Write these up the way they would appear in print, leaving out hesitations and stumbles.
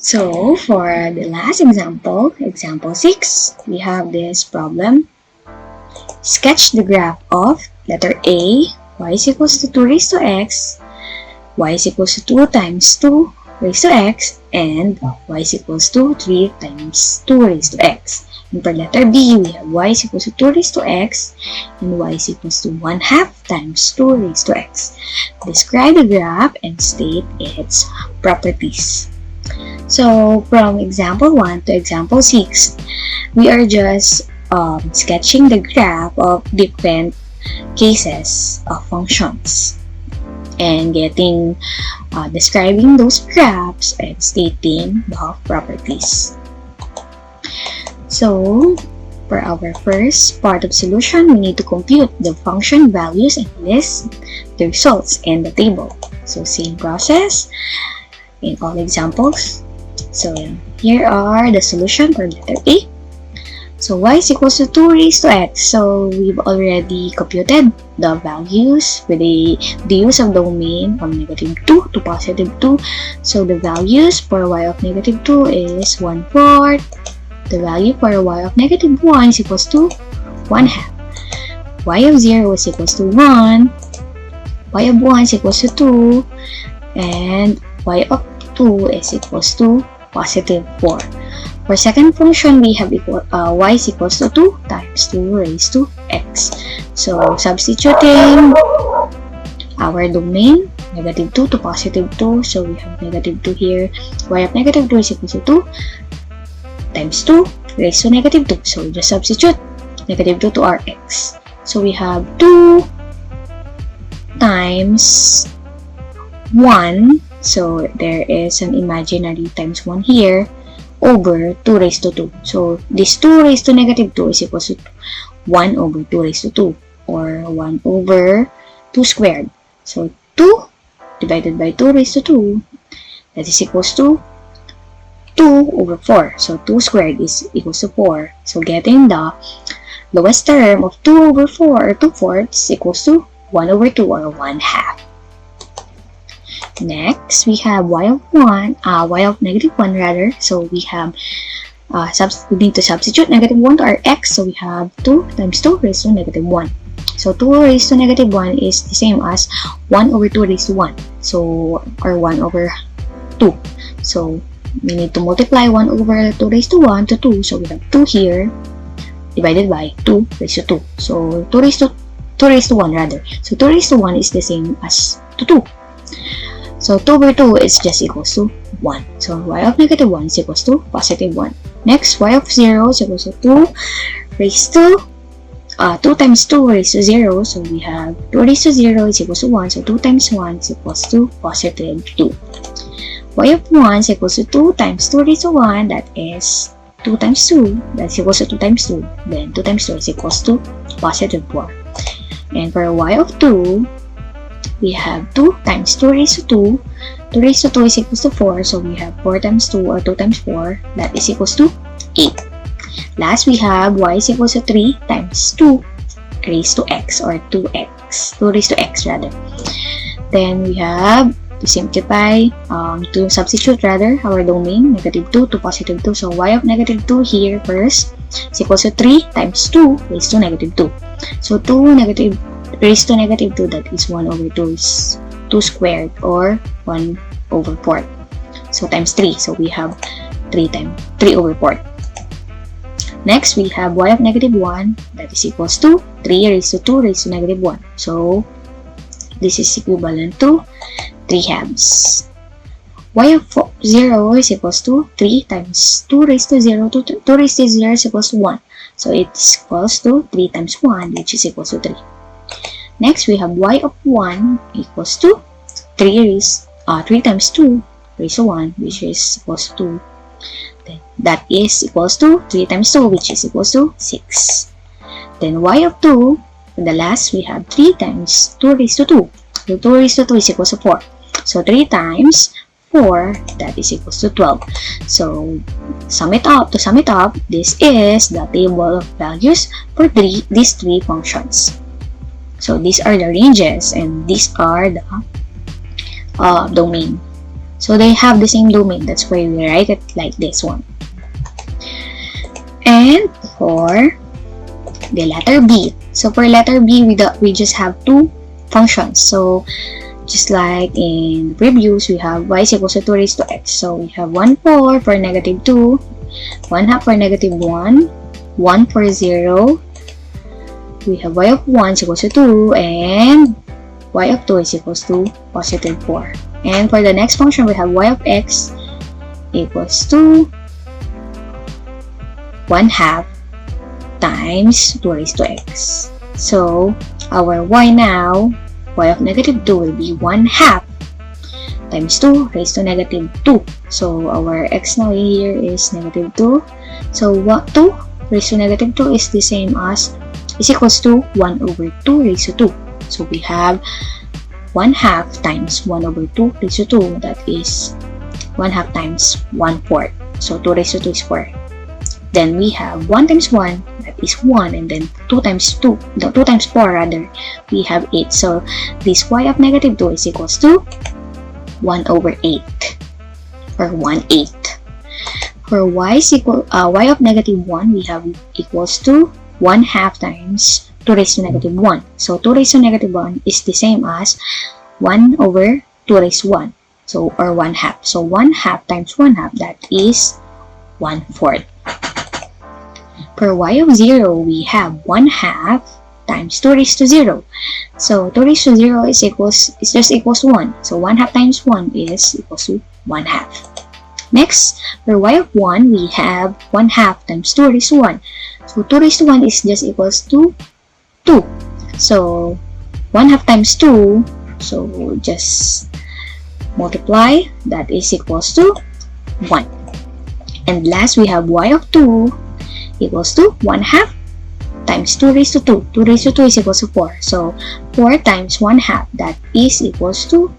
So for the last example, example 6, we have this problem. Sketch the graph of letter A, y is equals to 2 raised to x, y is equals to 2 times 2 raised to x, and y is equals to 3 times 2 raised to x. And for letter B, we have y is equals to 2 raised to x, and y is equals to 1/2 times 2 raised to x. Describe the graph and state its properties. So, from example 1 to example 6, we are just sketching the graph of different cases of functions and describing those graphs and stating the properties. So, for our first part of solution, we need to compute the function values and list the results in the table. So, same process in all examples. So, here are the solution for letter A. So, y is equals to 2 raised to x. So, we've already computed the values with the use of domain from -2 to +2. So, the values for y of -2 is 1/4. The value for y of -1 is equals to 1/2. Y of 0 is equals to 1. Y of 1 is equals to 2. And y of 2 is equals to +4. For second function, we have y is equals to 2 times 2 raised to x. So, substituting our domain, -2 to +2. So, we have -2 here. Y of -2 is equals to 2 times 2 raised to -2. So, we just substitute -2 to our x. So, we have 2 times 1. So, there is an imaginary times 1 here over 2 raised to 2. So, this 2 raised to -2 is equals to 1 over 2 raised to 2 or 1 over 2 squared. So, 2 divided by 2 raised to 2, that is equals to 2 over 4. So, 2 squared is equals to 4. So, getting the lowest term of 2 over 4 or 2/4 equals to 1 over 2 or 1/2. Next, we have y of -1 rather. So we have we need to substitute -1 to our x. So we have 2 times 2 raised to -1. So 2 raised to -1 is the same as 1 over 2 raised to 1. So, or 1 over 2. So we need to multiply 1 over 2 raised to 1 to 2. So we have 2 here divided by 2 raised to 2. So 2 raised to 1 rather. So 2 raised to 1 is the same as to 2. So 2 over 2 is just equals to 1. So y of -1 is equals to +1. Next, y of 0 is equals to 2 raised to 2 times 2 raised to 0. So we have 2 raised to 0 is equals to 1. So 2 times 1 is equals to +2. Y of 1 is equals to 2 times 2 raised to 1. That is 2 times 2. That's equals to 2 times 2. Then 2 times 2 is equals to +4. And for y of 2, we have 2 times 2 raised to 2. 2 raised to 2 is equals to 4. So we have 4 times 2 or 2 times 4. That is equals to 8. Last, we have y is equals to 3 times 2 raised to x or 2x. 2 raised to x rather. Then we have to simplify, to substitute rather our domain, -2 to +2. So y of -2 here first is equals to 3 times 2 raised to -2. So 2 raised to -2, that is 1 over 2 is 2 squared or 1 over 4. So times 3. So we have 3 over 4. Next, we have y of -1, that is equals to 3 raised to 2 raised to -1. So this is equivalent to 3/2. Y of 0 is equals to 3 times 2 raised to 0. 2 raised to 0 is equals to 1. So it's equals to 3 times 1, which is equals to 3. Next, we have y of 1 equals to 3 times 2 raised to 1, which is equals to 2. Then that is equals to 3 times 2, which is equals to 6. Then y of 2, and the last, we have 3 times 2 raised to 2. So 2 raised to 2 is equals to 4. So 3 times 4, that is equals to 12. So to sum it up, this is the table of values for these three functions. So these are the ranges and these are the domain. So they have the same domain. That's why we write it like this one. And for the letter B. So for letter B, we just have two functions. So just like in previous, we have y is equals to 2 raised to x. So we have 1/4 for negative 2, 1/2 for negative 1, 1 for 0. We have y of 1 is equals to 2, and y of 2 is equals to positive 4. And for the next function, we have y of x equals to 1/2 times 2 raised to x. So our y now, y of negative 2 will be 1/2 times 2 raised to negative 2. So our x now here is negative 2. So 2 raised to negative 2 is the same as, is equals to 1/2 raised to 2. So we have 1/2 times 1/2 raised to 2, that is 1/2 times 1/4. So 2 raised to 2 is 4. Then we have 1 times 1, that is 1, and then 2 times 2, no, 2 times 4 rather, we have 8. So this y of negative 2 is equals to 1/8, or 1/8. For y of negative 1, we have equals to 1/2 times 2 raised to negative 1. So 2 raised to negative 1 is the same as 1/2 raised to 1. So, or 1/2. So 1/2 times 1/2, that is 1/4. For y of 0, we have 1/2 times 2 raised to 0. So 2 raised to 0 is just equals to 1. So 1/2 times 1 is equals to 1/2. Next, for y of 1, we have 1/2 times 2 raised to 1. So 2 raised to 1 is just equals to 2. So 1/2 times 2, so just multiply, that is equals to 1. And last, we have y of 2 equals to 1/2 times 2 raised to 2. 2 raised to 2 is equals to 4. So 4 times 1/2, that is equals to,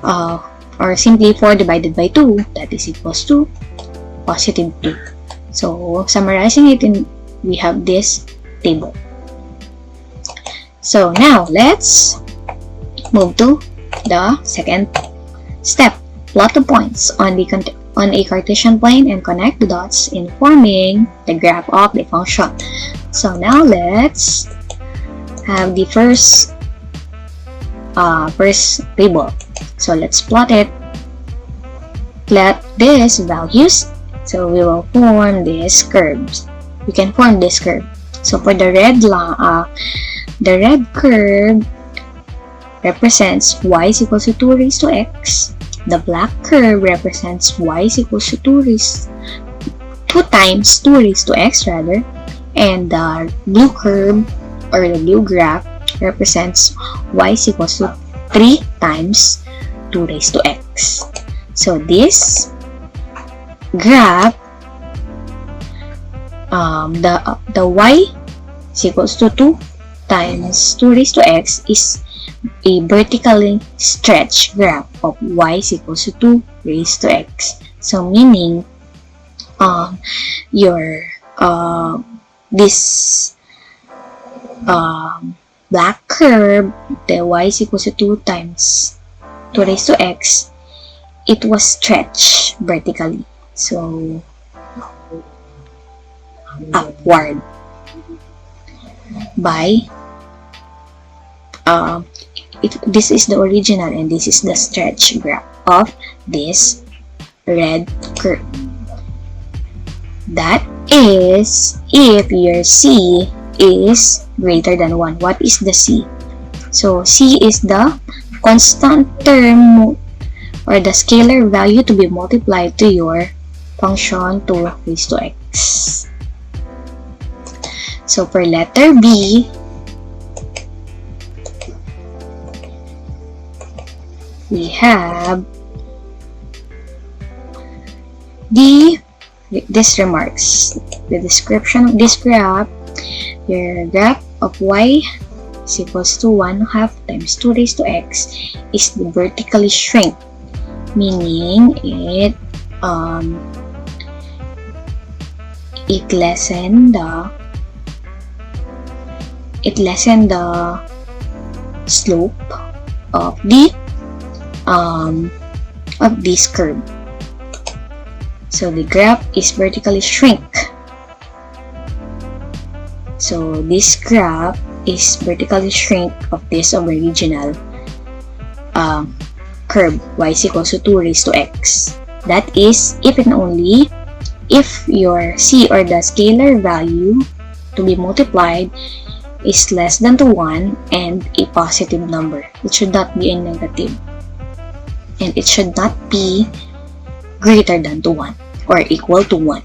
or simply 4 divided by 2, that is equals to positive 2. So summarizing it, we have this table. So now let's move to the second step. Plot the points on a Cartesian plane and connect the dots in forming the graph of the function. So now let's have the first table. So let's plot it. Plot these values. So we will form these curves. We can form this curve. So for the red curve represents y is equals to 2 raised to x. The black curve represents y is equals to 2 times 2 raised to x rather. And the blue curve, or the blue graph, represents y is equals to 3 times 2 raised to x. So this graph, the y is equals to 2 times 2 raised to x is a vertically stretched graph of y is equals to 2 raised to x. So meaning, this black curve, the y is equals to 2 times 2 raised to x, it was stretched vertically, so upward by this is the original and this is the stretch graph of this red curve. That is if your c is greater than 1. What is the c? So c is the constant term or the scalar value to be multiplied to your function 2 raised to x. So for letter B, we have these remarks. The description of this graph, your graph of y is equals to 1/2 times 2 raised to x is the vertically shrink, meaning it lessen the slope of of this curve. So the graph is vertically shrink. So this graph is vertically shrink of this original curve y is equals to 2 raised to x. That is if and only if your c, or the scalar value to be multiplied, is less than to 1 and a positive number. It should not be a negative. And it should not be greater than to 1 or equal to 1.